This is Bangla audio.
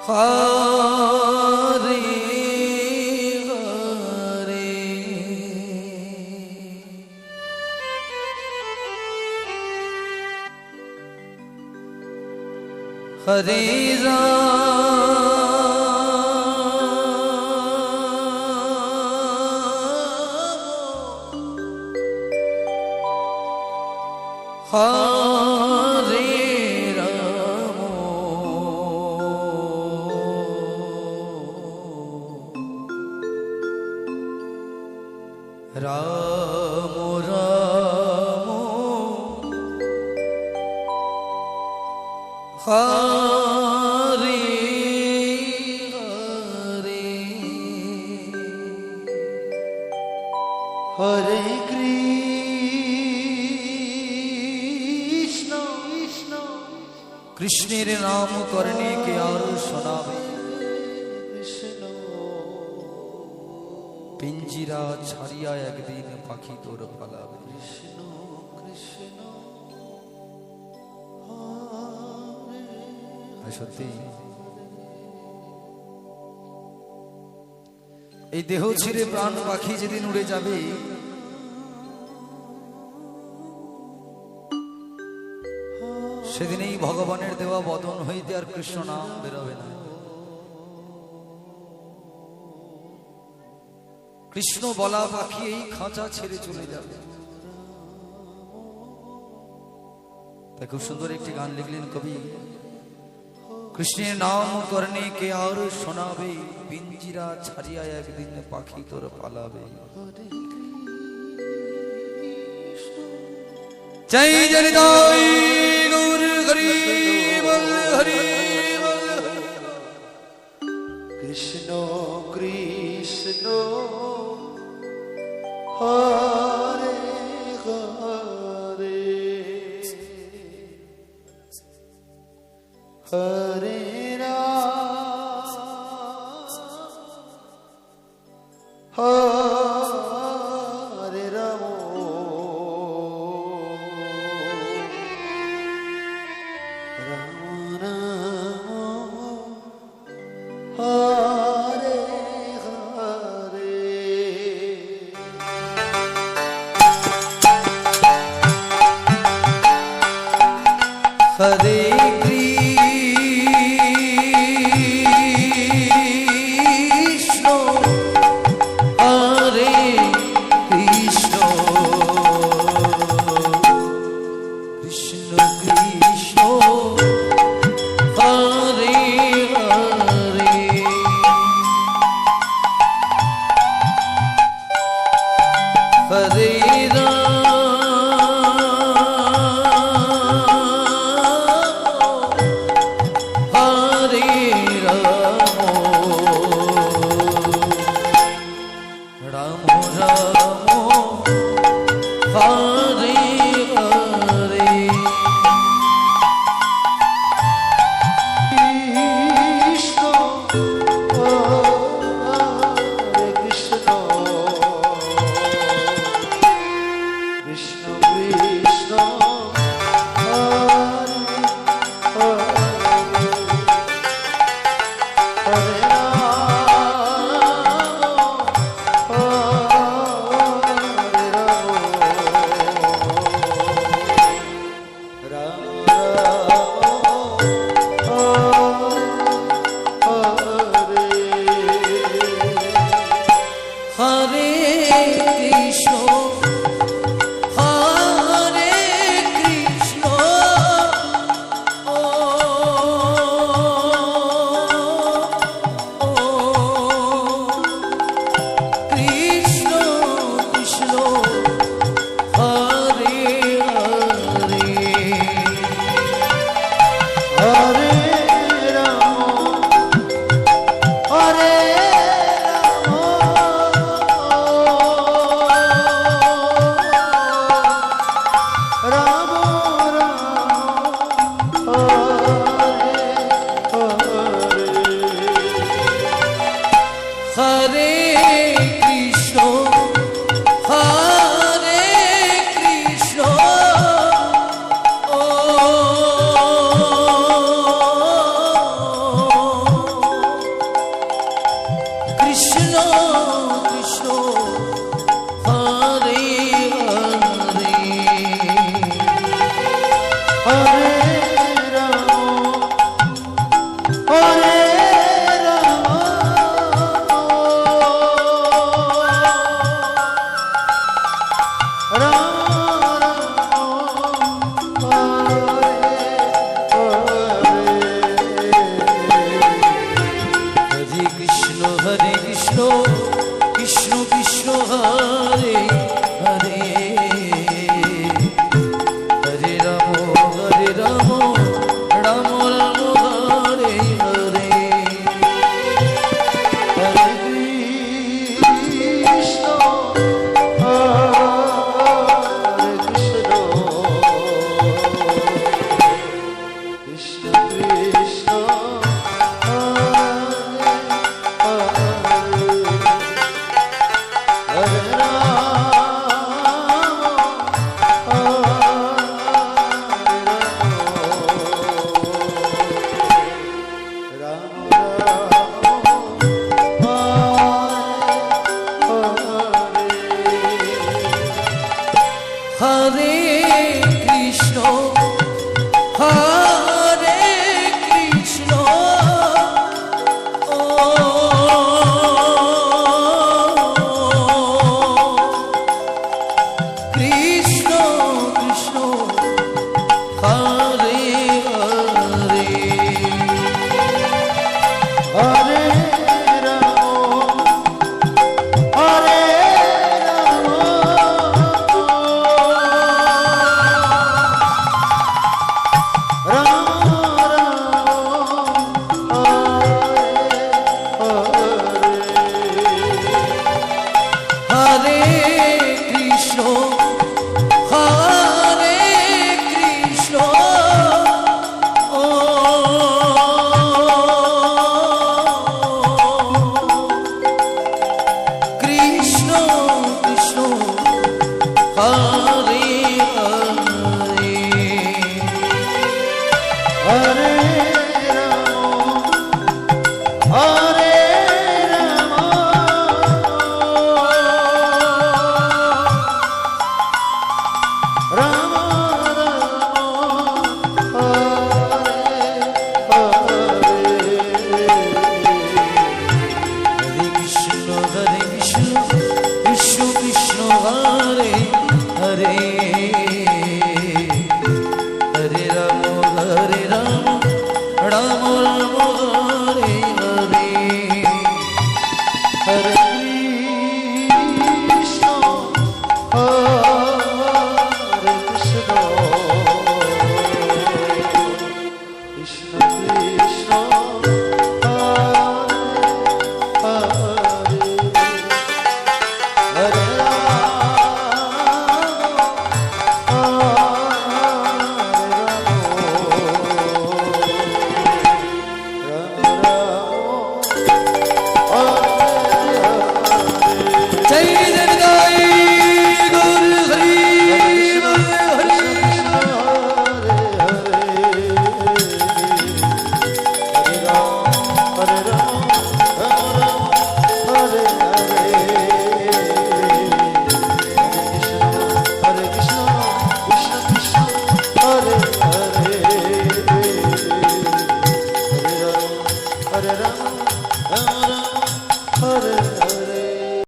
হরে হরে হরে রাম রাম হরে হরে কৃষ্ণ কৃষ্ণ কৃষ্ণের নাম করনে কে আর শোনাবে পিঞ্জিরা ছাড়িয়া একদিন পাখি তোর পালাবে কৃষ্ণ কৃষ্ণ সত্যি এই দেহ ছিঁড়ে প্রাণ পাখি যেদিন উড়ে যাবে সেদিনেই ভগবানের দেওয়া বদন হইতে আর কৃষ্ণ নাম বেরোবে না। কৃষ্ণ বলা পাখি এই খাঁচা ছেড়ে চলে যাবে। তাই খুব সুন্দর একটি গান লিখলেন কবি, কৃষ্ণের নাম করনে কে আর শোনাবে, পিঞ্জিরা ছাড়িয়া একদিন পাখি তোর পালাবে। জয় জয় জয় গৌর হরি বল হরি বল। কৃষ্ণ কৃষ্ণ হরে হরে হরে রাম হরে রাম রাম রাম হরে হরে হরে হরে রাম হরে রাম রাম রাম হরে হরে হরে কৃষ্ণ কৃষ্ণ কৃষ্ণ হরে হরে হরে রাম